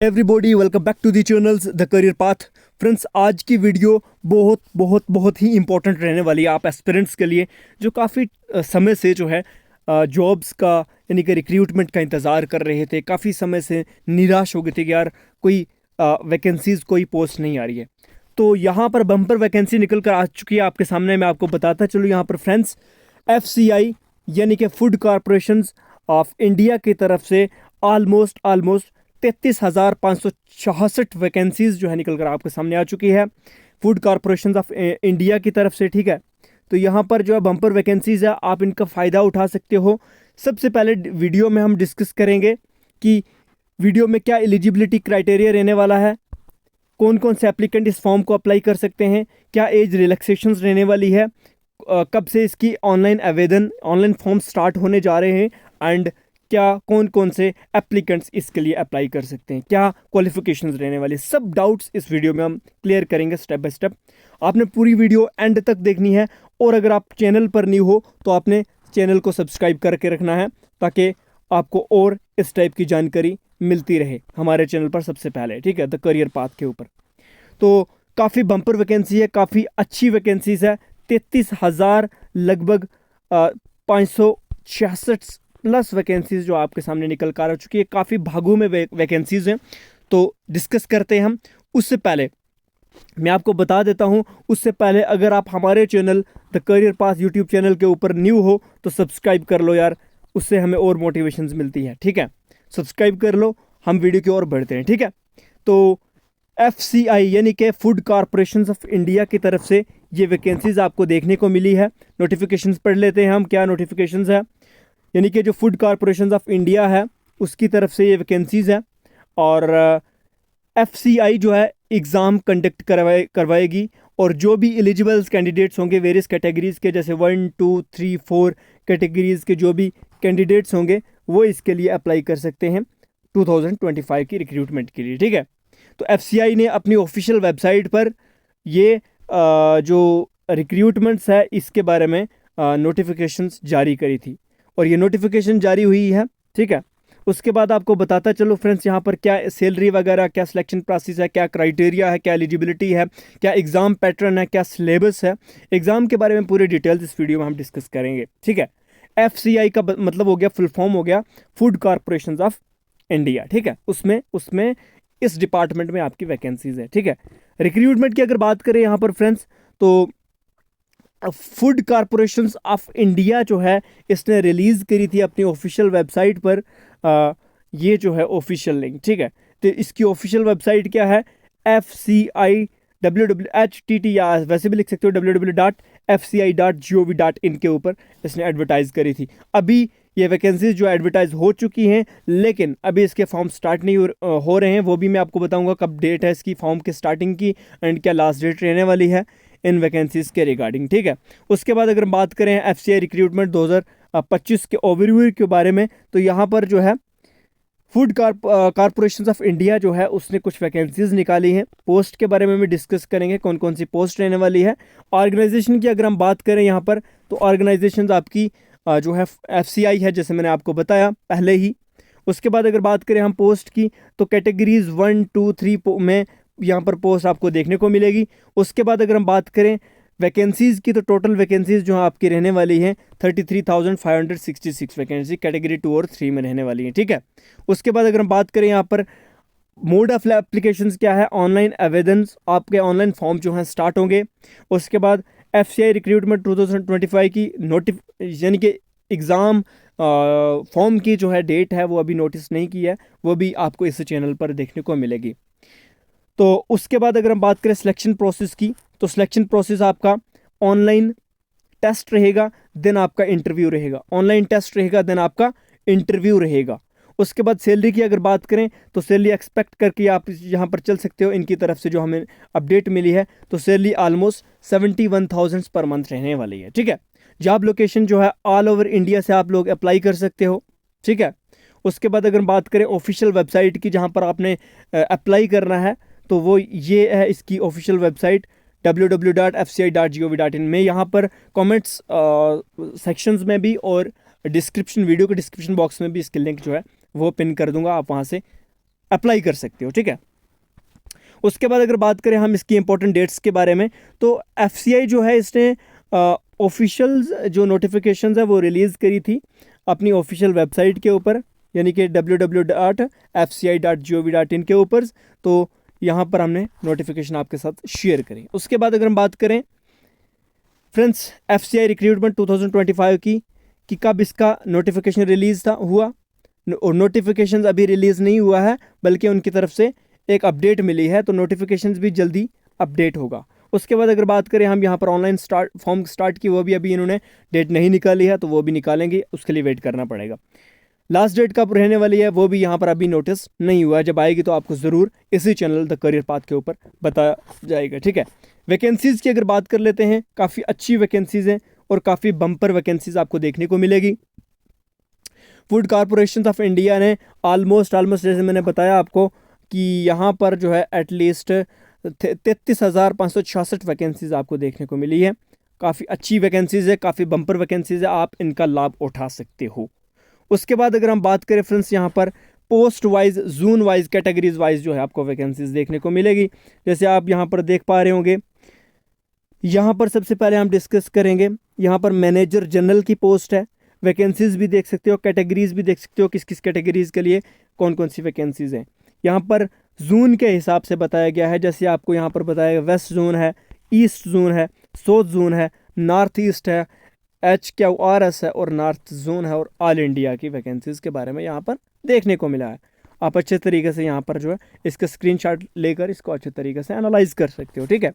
Everybody welcome back to the channels the career path. Friends, आज की video बहुत ही important रहने वाली है आप एस्पिरेंट्स के लिए जो काफ़ी समय से जो है जॉब्स का यानी कि रिक्रूटमेंट का इंतज़ार कर रहे थे। काफ़ी समय से निराश हो गए थे कि यार कोई वैकेंसीज़ कोई पोस्ट नहीं आ रही है। तो यहाँ पर बम्पर वैकेंसी निकल कर आ चुकी है आपके सामने। मैं आपको बताता चलूँ यहाँ पर फ्रेंड्स, FCI यानी कि फूड कॉरपोरेशन ऑफ इंडिया की तरफ से ऑलमोस्ट 33,566 वैकेंसीज जो है निकल कर आपके सामने आ चुकी है फूड कॉरपोरेशन ऑफ इंडिया की तरफ से। ठीक है, तो यहाँ पर जो है बम्पर वैकेंसीज है, आप इनका फ़ायदा उठा सकते हो। सबसे पहले वीडियो में हम डिस्कस करेंगे कि वीडियो में क्या एलिजिबिलिटी क्राइटेरिया रहने वाला है, कौन कौन से एप्लीकेंट इस फॉर्म को अप्लाई कर सकते हैं, क्या एज रिलैक्सेशंस रहने वाली है, कब से इसकी ऑनलाइन फॉर्म स्टार्ट होने जा रहे हैं, एंड क्या कौन कौन से एप्लीकेंट्स इसके लिए अप्लाई कर सकते हैं, क्या क्वालिफिकेशंस रहने वाली, सब डाउट्स इस वीडियो में हम क्लियर करेंगे स्टेप बाय स्टेप। आपने पूरी वीडियो एंड तक देखनी है और अगर आप चैनल पर न्यू हो तो आपने चैनल को सब्सक्राइब करके रखना है ताकि आपको और इस टाइप की जानकारी मिलती रहे हमारे चैनल पर सबसे पहले। ठीक है, द करियर पाथ के ऊपर। तो काफ़ी बम्पर वैकेंसी है, काफ़ी अच्छी वैकेंसीज है। 33,000 लगभग 566 प्लस वैकेंसीज जो आपके सामने निकल कर आ चुकी है। काफ़ी भागों में वैकेंसीज हैं, तो डिस्कस करते हैं हम। उससे पहले मैं आपको बता देता हूं, उससे पहले अगर आप हमारे channel the career path YouTube channel के ऊपर न्यू हो तो सब्सक्राइब कर लो यार, उससे हमें और मोटिवेशंस मिलती है। ठीक है, सब्सक्राइब कर लो, हम वीडियो की ओर बढ़ते हैं। ठीक है, तो FCI यानी कि फूड कॉरपोरेशन ऑफ इंडिया की तरफ से ये वैकेंसीज आपको देखने को मिली है। नोटिफिकेशंस पढ़ लेते हैं हम, क्या नोटिफिकेशंस है। यानी कि जो फूड कॉरपोरेशन ऑफ इंडिया है उसकी तरफ से ये वैकेंसीज है और FCI जो है एग्ज़ाम कंडक्ट करवाएगी और जो भी एलिजिबल कैंडिडेट्स होंगे वेरियस कैटेगरीज़ के, जैसे 1 2 3 4 कैटेगरीज़ के जो भी कैंडिडेट्स होंगे वो इसके लिए अप्लाई कर सकते हैं 2025 की रिक्रूटमेंट के लिए। ठीक है, तो FCI ने अपनी ऑफिशियल वेबसाइट पर ये जो रिक्रूटमेंट्स है इसके बारे में नोटिफिकेशंस जारी करी थी और ये नोटिफिकेशन जारी हुई है। ठीक है, उसके बाद आपको बताता चलो फ्रेंड्स यहाँ पर क्या सैलरी वगैरह, क्या सिलेक्शन प्रोसेस है, क्या क्राइटेरिया है, क्या एलिजिबिलिटी है, क्या एग्ज़ाम पैटर्न है, क्या सिलेबस है। एग्ज़ाम के बारे में पूरे डिटेल्स इस वीडियो में हम डिस्कस करेंगे। ठीक है, FCI का मतलब हो गया, फुल फॉर्म हो गया फूड कॉरपोरेशन ऑफ इंडिया। ठीक है, उसमें इस डिपार्टमेंट में आपकी वैकेंसीज है। ठीक है, रिक्रूटमेंट की अगर बात करें यहाँ पर फ्रेंड्स, तो फूड कॉरपोरेशन ऑफ इंडिया जो है इसने रिलीज़ करी थी अपनी ऑफिशियल वेबसाइट पर ये जो है ऑफिशियल लिंक। ठीक है, तो इसकी ऑफिशियल वेबसाइट क्या है, FCI WWHTT, या वैसे भी लिख सकते हो www.fci.gov.in के ऊपर इसने एडवर्टाइज करी थी। अभी ये वैकेंसीज जो एडवर्टाइज हो चुकी हैं लेकिन अभी इसके फॉर्म स्टार्ट नहीं हो रहे हैं। वो भी मैं आपको बताऊंगा कब डेट है इसकी फॉर्म के स्टार्टिंग की एंड क्या लास्ट डेट रहने वाली है इन वैकेंसीज के रिगार्डिंग। ठीक है, उसके बाद अगर बात करें FCI रिक्रूटमेंट 2025 के ओवरव्यू के बारे में, तो यहाँ पर जो है फूड कॉरपोरेशन ऑफ इंडिया जो है उसने कुछ वैकेंसीज निकाली हैं। पोस्ट के बारे में भी डिस्कस करेंगे कौन कौन सी पोस्ट रहने वाली है। ऑर्गेनाइजेशन की अगर हम बात करें यहाँ पर, तो ऑर्गेनाइजेशन आपकी जो है FCI है, जैसे मैंने आपको बताया पहले ही। उसके बाद अगर बात करें हम पोस्ट की, तो कैटेगरीज 1 2 3 में यहाँ पर पोस्ट आपको देखने को मिलेगी। उसके बाद अगर हम बात करें वैकेंसीज़ की, तो टोटल वैकेंसीज़ जो आपकी रहने वाली हैं 33,566 वैकेंसी कैटेगरी 2 और 3 में रहने वाली हैं। ठीक है, उसके बाद अगर हम बात करें यहाँ पर मोड ऑफ एप्लीकेशंस क्या है, ऑनलाइन आवेदन, आपके ऑनलाइन फॉर्म जो हैं स्टार्ट होंगे। उसके बाद FCI रिक्रूटमेंट 2025 की यानी कि एग्ज़ाम फॉर्म की जो है डेट है वो अभी नोटिस नहीं की है, वो भी आपको इस चैनल पर देखने को मिलेगी। तो उसके बाद अगर हम बात करें सिलेक्शन प्रोसेस की, तो सिलेक्शन प्रोसेस आपका ऑनलाइन टेस्ट रहेगा, देन आपका इंटरव्यू रहेगा। ऑनलाइन टेस्ट रहेगा, देन आपका इंटरव्यू रहेगा। उसके बाद सैलरी की अगर बात करें, तो सैलरी एक्सपेक्ट करके आप यहाँ पर चल सकते हो। इनकी तरफ से जो हमें अपडेट मिली है, तो सैलरी ऑलमोस्ट 71,000 पर मंथ रहने वाली है। ठीक है, जॉब लोकेशन जो है ऑल ओवर इंडिया से आप लोग अप्लाई कर सकते हो। ठीक है, उसके बाद अगर बात करें ऑफिशियल वेबसाइट की जहाँ पर आपने अप्लाई करना है, तो वो ये है इसकी ऑफिशियल वेबसाइट www.fci.gov.in में। यहाँ पर कमेंट्स सेक्शंस में भी और वीडियो के डिस्क्रिप्शन बॉक्स में भी इसके लिंक जो है वो पिन कर दूंगा, आप वहाँ से अप्लाई कर सकते हो, ठीक है। उसके बाद अगर बात करें हम इसकी इंपॉर्टेंट डेट्स के बारे में, तो एफसीआई जो है इसने ऑफिशियल जो नोटिफिकेशंस है वो रिलीज़ करी थी अपनी ऑफिशियल वेबसाइट के ऊपर, यानी कि www.fci.gov.in के ऊपर। तो यहाँ पर हमने नोटिफिकेशन आपके साथ शेयर करी। उसके बाद अगर हम बात करें फ्रेंड्स एफसीआई रिक्रूटमेंट 2025 की कि कब इसका नोटिफिकेशन रिलीज़ हुआ, और नोटिफिकेशन अभी रिलीज़ नहीं हुआ है, बल्कि उनकी तरफ से एक अपडेट मिली है, तो नोटिफिकेशन भी जल्दी अपडेट होगा। उसके बाद अगर बात करें हम यहाँ पर ऑनलाइन फॉर्म स्टार्ट की, वो भी अभी इन्होंने डेट नहीं निकाली है, तो वो भी निकालेंगे, उसके लिए वेट करना पड़ेगा। लास्ट डेट कब रहने वाली है वो भी यहाँ पर अभी नोटिस नहीं हुआ है, जब आएगी तो आपको ज़रूर इसी चैनल द करियर पाथ के ऊपर बताया जाएगा, ठीक है। वैकेंसीज़ की अगर बात कर लेते हैं, काफ़ी अच्छी वैकेंसीज़ हैं और काफ़ी बम्पर वैकेंसीज़ आपको देखने को मिलेगी। फूड कॉरपोरेशन ऑफ इंडिया ने ऑलमोस्ट जैसे मैंने बताया आपको कि यहाँ पर जो है एटलीस्ट 33,566 वैकेंसीज़ आपको देखने को मिली है। काफ़ी अच्छी वैकेंसीज़ है, काफ़ी बम्पर वैकेंसीज़ है, आप इनका लाभ उठा सकते हो। उसके बाद अगर हम बात करें फ्रेंड्स, यहाँ पर post wise, zone wise, categories wise जो है आपको वैकेंसीज देखने को मिलेगी। जैसे आप यहाँ पर देख पा रहे होंगे, यहाँ पर सबसे पहले हम डिस्कस करेंगे, यहाँ पर मैनेजर जनरल की पोस्ट है, वैकेंसीज भी देख सकते हो, कैटेगरीज भी देख सकते हो, किस किस कैटेगरीज के लिए कौन कौन सी वैकेंसीज हैं। यहाँ पर जोन के हिसाब से बताया गया है, जैसे आपको यहाँ पर बताया गया वेस्ट जोन है, ईस्ट जोन है, साउथ जोन है, नॉर्थ ईस्ट है, HQRS है और नॉर्थ जोन है, और ऑल इंडिया की वैकेंसीज़ के बारे में यहाँ पर देखने को मिला है। आप अच्छे तरीके से यहाँ पर जो है इसका स्क्रीनशॉट लेकर इसको अच्छे तरीके से एनालाइज कर सकते हो, ठीक है।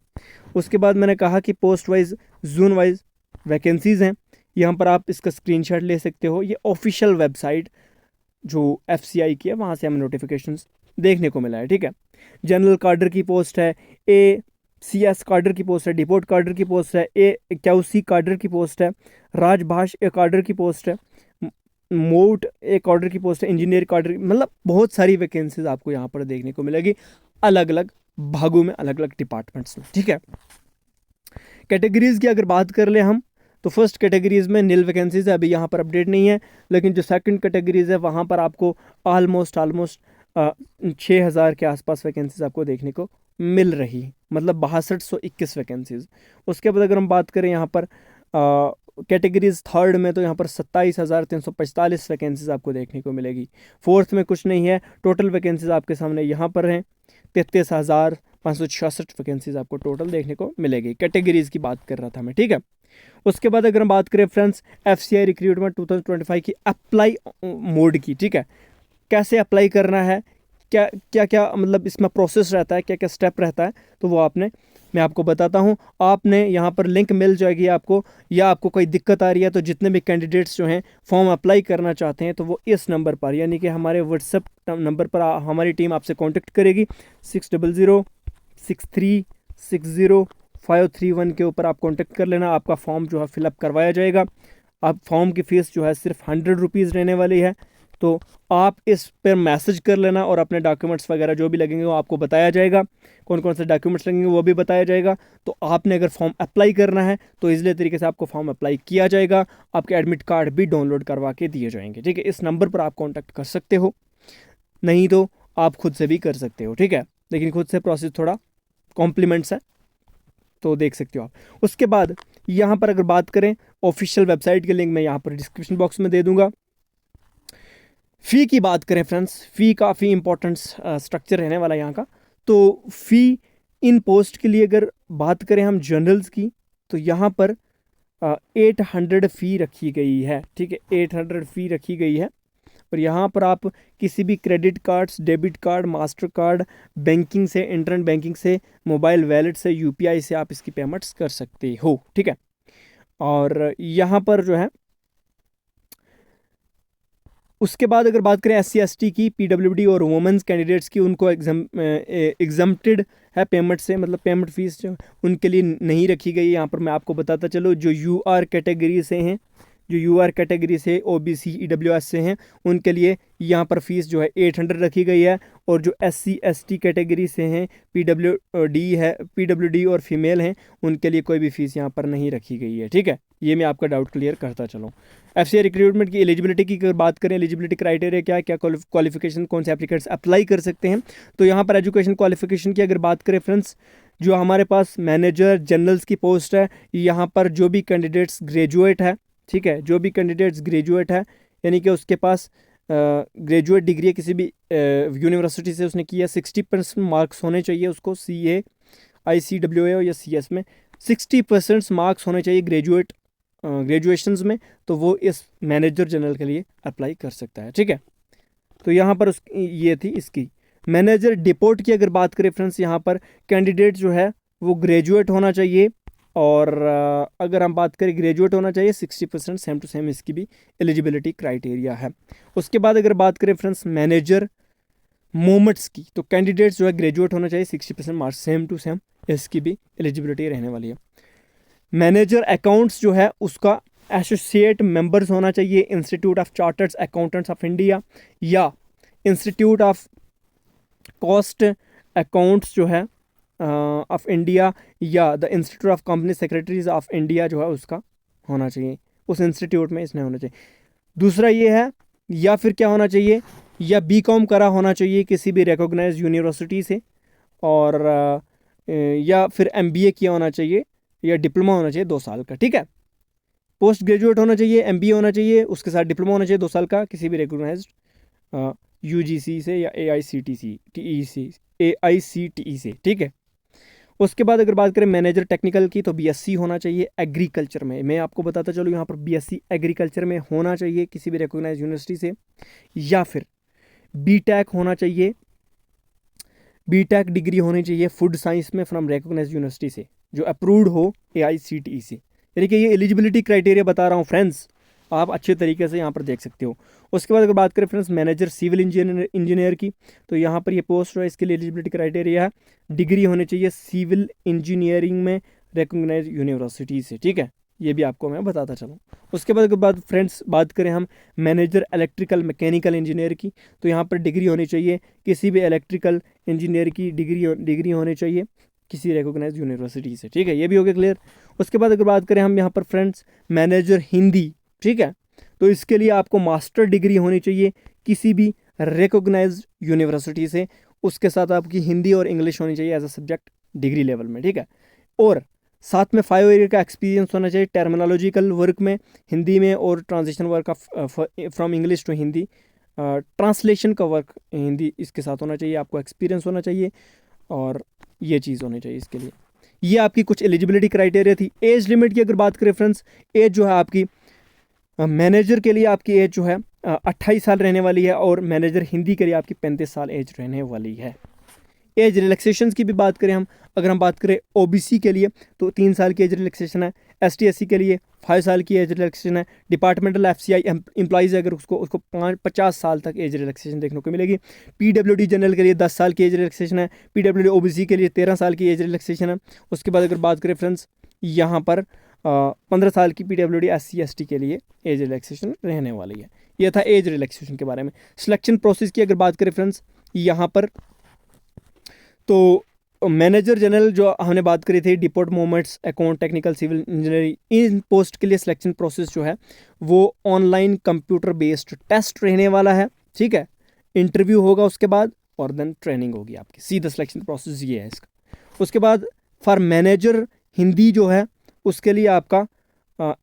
उसके बाद मैंने कहा कि post wise, zone wise vacancies हैं, यहाँ पर आप इसका स्क्रीनशॉट ले सकते हो। ये ऑफिशियल वेबसाइट जो FCI की है, वहाँ से हमें नोटिफिकेशंस देखने को मिला है, ठीक है। जनरल कार्डर की पोस्ट है, CS कार्डर की पोस्ट है, डिपोट कार्डर की पोस्ट है, QC कार्डर की पोस्ट है, राजभाष एक कार्डर की पोस्ट है, मोट एक कार्डर की पोस्ट है, इंजीनियर कार्डर, मतलब बहुत सारी वैकेंसीज आपको यहाँ पर देखने को मिलेगी, अलग अलग भागों में, अलग अलग डिपार्टमेंट्स में, ठीक है। कैटेगरीज की अगर बात कर ले हम, तो फर्स्ट कैटेगरीज में नील वैकेंसीज है, अभी यहाँ पर अपडेट नहीं है, लेकिन जो सेकंड कैटेगरीज है वहाँ पर आपको ऑलमोस्ट 6,000 के आसपास वैकेंसीज आपको देखने को मिल रही, मतलब 6221 वैकेंसीज। उसके बाद अगर हम बात करें यहाँ पर कैटेगरीज थर्ड में, तो यहाँ पर 27,345 वैकेंसीज आपको देखने को मिलेगी। फोर्थ में कुछ नहीं है, टोटल वैकेंसीज आपके सामने यहाँ पर हैं, 33,566 वैकेंसीज आपको टोटल देखने को मिलेगी। कैटेगरीज की बात कर रहा था मैं, ठीक है। उसके बाद अगर हम बात करें फ्रेंड्स FCI रिक्रूटमेंट 2025 की अप्लाई मोड की, ठीक है, कैसे अप्लाई करना है, क्या क्या क्या मतलब इसमें प्रोसेस रहता है, क्या क्या स्टेप रहता है, तो वो मैं आपको बताता हूँ। आपने यहाँ पर लिंक मिल जाएगी आपको, या आपको कोई दिक्कत आ रही है तो जितने भी कैंडिडेट्स जो हैं फॉर्म अप्लाई करना चाहते हैं, तो वो इस नंबर पर, यानी कि हमारे व्हाट्सएप नंबर पर हमारी टीम आपसे कॉन्टेक्ट करेगी। 600636053 के ऊपर आप कॉन्टेक्ट कर लेना, आपका फॉर्म जो है फिलअप करवाया जाएगा। आप फॉर्म की फ़ीस जो है सिर्फ 100 रुपीज़ रहने वाली है, तो आप इस पर मैसेज कर लेना और अपने डॉक्यूमेंट्स वगैरह जो भी लगेंगे वो आपको बताया जाएगा, कौन कौन से डॉक्यूमेंट्स लगेंगे वो भी बताया जाएगा। तो आपने अगर फॉर्म अप्लाई करना है तो इजीली तरीके से आपको फॉर्म अप्लाई किया जाएगा, आपके एडमिट कार्ड भी डाउनलोड करवा के दिए जाएंगे, ठीक है। इस नंबर पर आप कॉन्टैक्ट कर सकते हो, नहीं तो आप खुद से भी कर सकते हो, ठीक है, लेकिन खुद से प्रोसेस थोड़ा कॉम्प्लीमेंट्स है, तो देख सकते हो आप। उसके बाद यहाँ पर अगर बात करें ऑफिशियल वेबसाइट के लिंक मैं यहाँ पर डिस्क्रिप्शन बॉक्स में दे दूंगा। फ़ी की बात करें फ्रेंड्स, फ़ी काफ़ी इंपॉर्टेंट स्ट्रक्चर रहने वाला है यहाँ का। तो फ़ी इन पोस्ट के लिए अगर बात करें हम जनरल्स की, तो यहाँ पर 800 फ़ी रखी गई है, ठीक है, 800 फ़ी रखी गई है। और यहाँ पर आप किसी भी credit cards, debit card, master card, banking से, इंटरनेट बैंकिंग से, मोबाइल वैलेट से, UPI से आप इसकी पेमेंट्स कर सकते हो, ठीक है। और यहाँ पर जो है उसके बाद अगर बात करें SC/ST की, PWD और वुमेंस कैंडिडेट्स की, उनको एग्जम्प्टेड है पेमेंट से, मतलब पेमेंट फीस जो उनके लिए नहीं रखी गई है। यहाँ पर मैं आपको बताता चलो, जो UR कैटेगरी से हैं, जो UR कैटेगरी से OBC EWS से हैं, उनके लिए यहाँ पर फीस जो है 800 रखी गई है। और जो SC/ST कैटेगरी से हैं, PWD और फीमेल हैं, उनके लिए कोई भी फ़ीस यहाँ पर नहीं रखी गई है, ठीक है। ये मैं आपका डाउट क्लियर करता चलूँ। FCI रिक्रूटमेंट की एलिजिबिलिटी की अगर बात करें, एलिजिबिलिटी क्राइटेरिया क्या है, क्या क्वालिफिकेशन, कौन से एप्लीकेंट्स अप्लाई कर सकते हैं। तो यहाँ पर एजुकेशन क्वालिफिकेशन की अगर बात करें फ्रेंड्स, जो हमारे पास मैनेजर जनरल्स की पोस्ट है, यहाँ पर जो भी कैंडिडेट्स ग्रेजुएट है, ठीक है, जो भी कैंडिडेट्स ग्रेजुएट है यानी कि उसके पास ग्रेजुएट डिग्री किसी भी यूनिवर्सिटी से उसने किया, 60% मार्क्स होने चाहिए उसको CA ICWA या CS में 60% मार्क्स होने चाहिए ग्रेजुएशंस में, तो वो इस मैनेजर जनरल के लिए अप्लाई कर सकता है, ठीक है। तो यहाँ पर ये थी इसकी। मैनेजर डिपोट की अगर बात करें फ्रेंड्स, यहाँ पर कैंडिडेट जो है वो ग्रेजुएट होना चाहिए, और अगर हम बात करें ग्रेजुएट होना चाहिए, 60% सेम टू सेम इसकी भी एलिजिबिलिटी क्राइटेरिया है। उसके बाद अगर बात करें फ्रेंड्स मैनेजर मोमेंट्स की, तो कैंडिडेट्स जो है ग्रेजुएट होना चाहिए, 60% मार्क्स सेम टू सेम इसकी भी एलिजिबिलिटी रहने वाली है। मैनेजर अकाउंट्स जो है उसका एसोसिएट मेंबर्स होना चाहिए institute of chartered accountants of India या इंस्टीट्यूट ऑफ कॉस्ट अकाउंट्स जो है ऑफ इंडिया या the institute of company secretaries of India जो है उसका होना चाहिए, उस इंस्टीट्यूट में इसने होना चाहिए। दूसरा ये है, या फिर क्या होना चाहिए, या BCom करा होना चाहिए किसी भी रिकॉग्नाइज्ड यूनिवर्सिटी से, और या फिर MBA किया होना चाहिए या डिप्लोमा होना चाहिए 2 साल का, ठीक है। पोस्ट ग्रेजुएट होना चाहिए, MBA होना चाहिए, उसके साथ डिप्लोमा होना चाहिए 2 साल का किसी भी रिकॉग्नाइज्ड UGC से या AICTE से, ठीक है। उसके बाद अगर बात करें मैनेजर टेक्निकल की, तो BSc होना चाहिए एग्रीकल्चर में। मैं आपको बताता चलूँ यहाँ पर BSc एग्रीकल्चर में होना चाहिए किसी भी रिकॉग्नाइज्ड यूनिवर्सिटी से, या फिर BTech होना चाहिए, BTech डिग्री होनी चाहिए फूड साइंस में फ्रॉम रिकॉग्नाइज्ड यूनिवर्सिटी से जो अप्रूव्ड हो AICTE से। यानी कि ये एलिजिबिलिटी क्राइटेरिया बता रहा हूँ फ्रेंड्स, आप अच्छे तरीके से यहाँ पर देख सकते हो। उसके बाद अगर बात करें फ्रेंड्स मैनेजर सिविल इंजीनियर की, तो यहाँ पर ये पोस्ट है, इसके लिए एलिजिबिलिटी क्राइटेरिया है डिग्री होनी चाहिए सिविल इंजीनियरिंग में रिकॉग्नाइज्ड यूनिवर्सिटी से, ठीक है। ये भी आपको मैं बताता चलूँ। उसके बाद फ्रेंड्स बात करें हम मैनेजर इलेक्ट्रिकल मैकेनिकल इंजीनियर की, तो यहाँ पर डिग्री होनी चाहिए किसी भी इलेक्ट्रिकल इंजीनियर की डिग्री होनी चाहिए किसी रिकॉग्नाइज्ड यूनिवर्सिटी से, ठीक है। ये भी हो गया क्लियर। उसके बाद अगर बात करें हम यहाँ पर फ्रेंड्स मैनेजर हिंदी, ठीक है, तो इसके लिए आपको मास्टर डिग्री होनी चाहिए किसी भी रिकॉग्नाइज्ड यूनिवर्सिटी से, उसके साथ आपकी हिंदी और इंग्लिश होनी चाहिए as a subject degree level में, ठीक है। और साथ में 5 ईयर का एक्सपीरियंस होना चाहिए टर्मिनोलॉजिकल वर्क में, हिंदी में, और translation work from English to Hindi, translation का वर्क हिंदी इसके साथ होना चाहिए, आपको एक्सपीरियंस होना चाहिए, और ये चीज़ होनी चाहिए इसके लिए। ये आपकी कुछ एलिजिबिलिटी क्राइटेरिया थी। एज लिमिट की अगर बात करें फ्रेंड्स, एज जो है आपकी मैनेजर के लिए आपकी एज जो है 28 साल रहने वाली है, और मैनेजर हिंदी के लिए आपकी 35 साल एज रहने वाली है। एज रिलैक्सेशन की भी बात करें हम, अगर हम बात करें OBC के लिए तो 3 साल की एज रिलैक्सेशन है, ST SC के लिए 5 साल की एज रिलैक्सेशन है, डिपार्टमेंटल FCI एम्प्लॉइज़ अगर उसको 50 साल तक एज रिलैक्सेशन देखने को मिलेगी, PWD जनरल के लिए 10 साल की एज रिलैक्सेशन है, PWD OBC के लिए 13 साल की एज रिलैक्सेशन है। उसके बाद अगर बात करें फ्रेंड्स यहाँ पर 15 साल की PWD SC ST के लिए एज रिलैक्सेशन रहने वाली है। यह था एज रिलैक्सेशन के बारे में। सिलेक्शन प्रोसेस की अगर बात करें फ्रेंड्स यहाँ पर, तो मैनेजर जनरल जो हमने बात करी थी, depot movements account technical civil engineering, in post के लिए सिलेक्शन प्रोसेस जो है वो ऑनलाइन कंप्यूटर बेस्ड टेस्ट रहने वाला है, ठीक है। इंटरव्यू होगा उसके बाद, और देन ट्रेनिंग होगी आपकी, सीधा सिलेक्शन प्रोसेस ये है इसका। उसके बाद फॉर मैनेजर हिंदी जो है उसके लिए आपका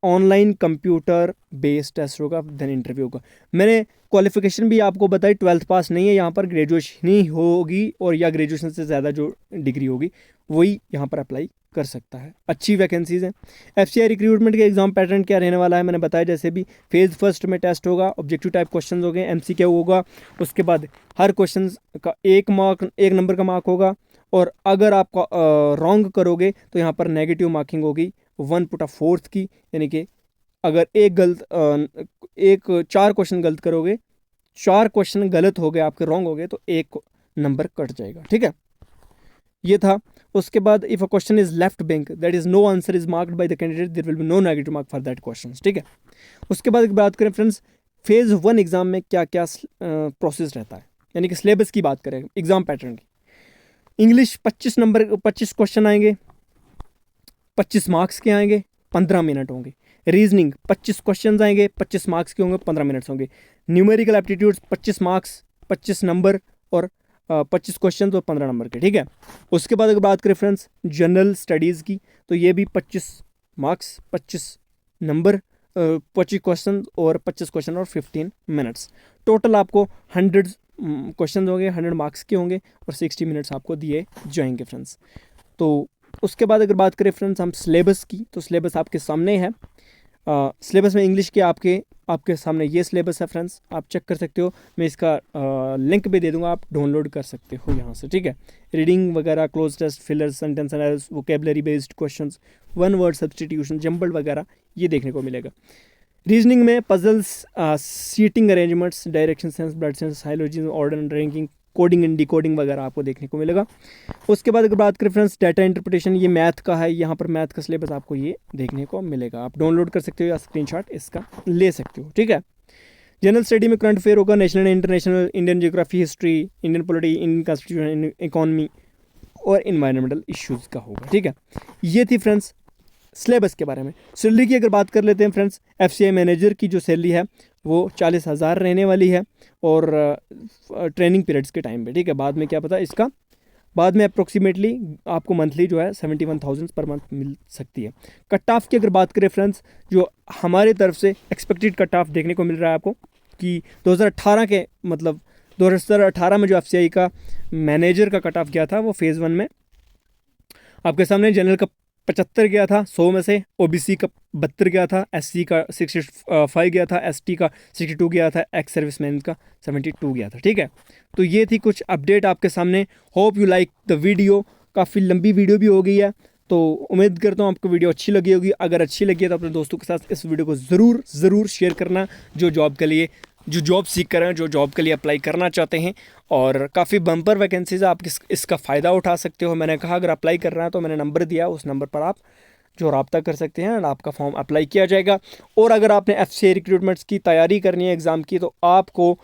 ऑनलाइन कंप्यूटर बेस्ड टेस्ट होगा, देन इंटरव्यू होगा। मैंने क्वालिफिकेशन भी आपको बताई, 12th पास नहीं है यहाँ पर, ग्रेजुएशन ही होगी, और या ग्रेजुएशन से ज़्यादा जो डिग्री होगी वही यहाँ पर अप्लाई कर सकता है। अच्छी वैकेंसीज़ हैं। FCI रिक्रूटमेंट के एग्जाम पैटर्न क्या रहने वाला है मैंने बताया, जैसे भी फेज़ फर्स्ट में टेस्ट होगा, ऑब्जेक्टिव टाइप क्वेश्चन हो गए, MCQ होगा, उसके बाद हर क्वेश्चन का 1 नंबर का मार्क होगा, और अगर आप रॉन्ग करोगे तो यहाँ पर नेगेटिव मार्किंग होगी 1 पुट ऑफ 4th की, यानी कि अगर 4 क्वेश्चन गलत करोगे, 4 क्वेश्चन गलत हो गए आपके, रॉन्ग हो गए, तो 1 नंबर कट जाएगा, ठीक है। ये था। उसके बाद if a question is left blank that is no answer is marked by the candidate, there will be no negative mark for that question, ठीक है। उसके बाद बात करें फ्रेंड्स फेज़ 1 एग्जाम में क्या क्या प्रोसेस रहता है, यानी कि सिलेबस की बात करें, एग्जाम पैटर्न की। इंग्लिश 25 क्वेश्चन आएंगे, 25 मार्क्स के आएंगे, 15 मिनट होंगे। रीजनिंग 25 क्वेश्चन आएंगे, 25 मार्क्स के होंगे, 15 मिनट्स होंगे। न्यूमेरिकल एप्टीट्यूड्स 25 मार्क्स, 25 नंबर और 25 क्वेश्चन और 15 नंबर के, ठीक है। उसके बाद अगर बात करें फ्रेंड्स जनरल स्टडीज़ की, तो ये भी 25 मार्क्स, 25 नंबर, 25 क्वेश्चन और 25 क्वेश्चन और 15 मिनट्स। टोटल आपको 100 क्वेश्चन होंगे, 100 मार्क्स के होंगे और 60 मिनट्स आपको दिए जाएंगे फ्रेंड्स। तो उसके बाद अगर बात करें फ्रेंड्स हम सिलेबस की, तो सिलेबस आपके सामने है। सिलेबस में इंग्लिश के आपके सामने ये सिलेबस है फ्रेंड्स, आप चेक कर सकते हो। मैं इसका लिंक भी दे दूंगा, आप डाउनलोड कर सकते हो यहाँ से, ठीक है। रीडिंग वगैरह, cloze test, fillers, sentence analysis, vocabulary based questions, one word substitution, jumbled वगैरह ये देखने को मिलेगा। रीजनिंग में puzzles, seating arrangements, direction sense, blood sense, syllogism, order and ranking, coding and decoding वगैरह आपको देखने को मिलेगा। उसके बाद अगर बात करें फ्रेंड्स डाटा इंटरप्रिटेशन, ये मैथ का है, यहाँ पर मैथ का सिलेबस आपको ये देखने को मिलेगा। आप डाउनलोड कर सकते हो या स्क्रीनशॉट इसका ले सकते हो, ठीक है। जनरल स्टडी में करंट अफेयर होगा, national and international, Indian geography, history, Indian polity, Indian constitution, economy और इन्वायरमेंटल इश्यूज़ का होगा, ठीक है। ये थी फ्रेंड्स सिलेबस के बारे में। सैलरी की अगर बात कर लेते हैं फ्रेंड्स, FCI मैनेजर की जो सैलरी है वो 40,000 रहने वाली है और ट्रेनिंग पीरियड्स के टाइम पे, ठीक है। बाद में क्या पता इसका, बाद में अप्रोक्सीमेटली आपको मंथली जो है 71,000 पर मंथ मिल सकती है। कट ऑफ की अगर बात करें फ्रेंड्स, जो हमारे तरफ से एक्सपेक्टेड कट ऑफ देखने को मिल रहा है आपको कि 2018 के मतलब 2018 में जो FCI का मैनेजर का कट ऑफ गया था वो फेज़ 1 में आपके सामने जनरल का 75 गया था 100 में से, OBC का 72 गया था, SC का 65 गया था, ST का 62 गया था, एक्स सर्विसमैन का 72 गया था, ठीक है। तो ये थी कुछ अपडेट आपके सामने। Hope you like the video. काफ़ी लंबी वीडियो भी हो गई है, तो उम्मीद करता हूँ आपको वीडियो अच्छी लगी होगी। अगर अच्छी लगी है तो अपने दोस्तों के साथ इस वीडियो को ज़रूर शेयर करना, जो जॉब सीख कर रहे हैं, जो जॉब के लिए अप्लाई करना चाहते हैं। और काफ़ी बम्पर वैकेंसीज आप इसका फ़ायदा उठा सकते हो। मैंने कहा अगर अप्लाई कर रहा है तो मैंने नंबर दिया, उस नंबर पर आप जो रब्ता कर सकते हैं और आपका फॉर्म अप्लाई किया जाएगा। और अगर आपने FCI रिक्रूटमेंट्स की तैयारी करनी है एग्ज़ाम की, तो आपको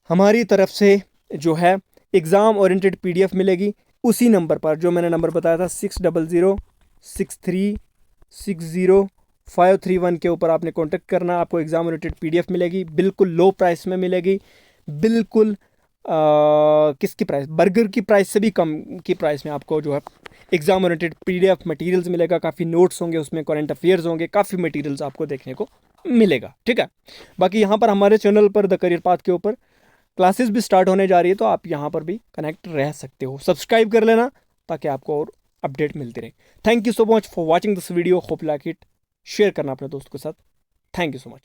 हमारी तरफ से जो है एग्ज़ाम ओरिएंटेड PDF मिलेगी उसी नंबर पर, जो मैंने नंबर बताया था 6006360531 के ऊपर आपने कांटेक्ट करना। आपको एग्ज़ाम ओरिएंटेड PDF मिलेगी, बिल्कुल लो प्राइस में मिलेगी, बिल्कुल किसकी प्राइस, बर्गर की प्राइस से भी कम की प्राइस में आपको जो है एग्ज़ाम ओरिएंटेड PDF मटेरियल्स मिलेगा। काफ़ी नोट्स होंगे उसमें, करंट अफेयर्स होंगे, काफ़ी मटेरियल्स आपको देखने को मिलेगा, ठीक है। बाकी यहाँ पर हमारे चैनल पर द करियर पाथ के ऊपर क्लासेस भी स्टार्ट होने जा रही है, तो आप यहाँ पर भी कनेक्ट रह सकते हो। सब्सक्राइब कर लेना ताकि आपको और अपडेट मिलती रहे। Thank you so much for watching this video, hope like it. Share करना अपने दोस्तों के साथ। Thank you so much.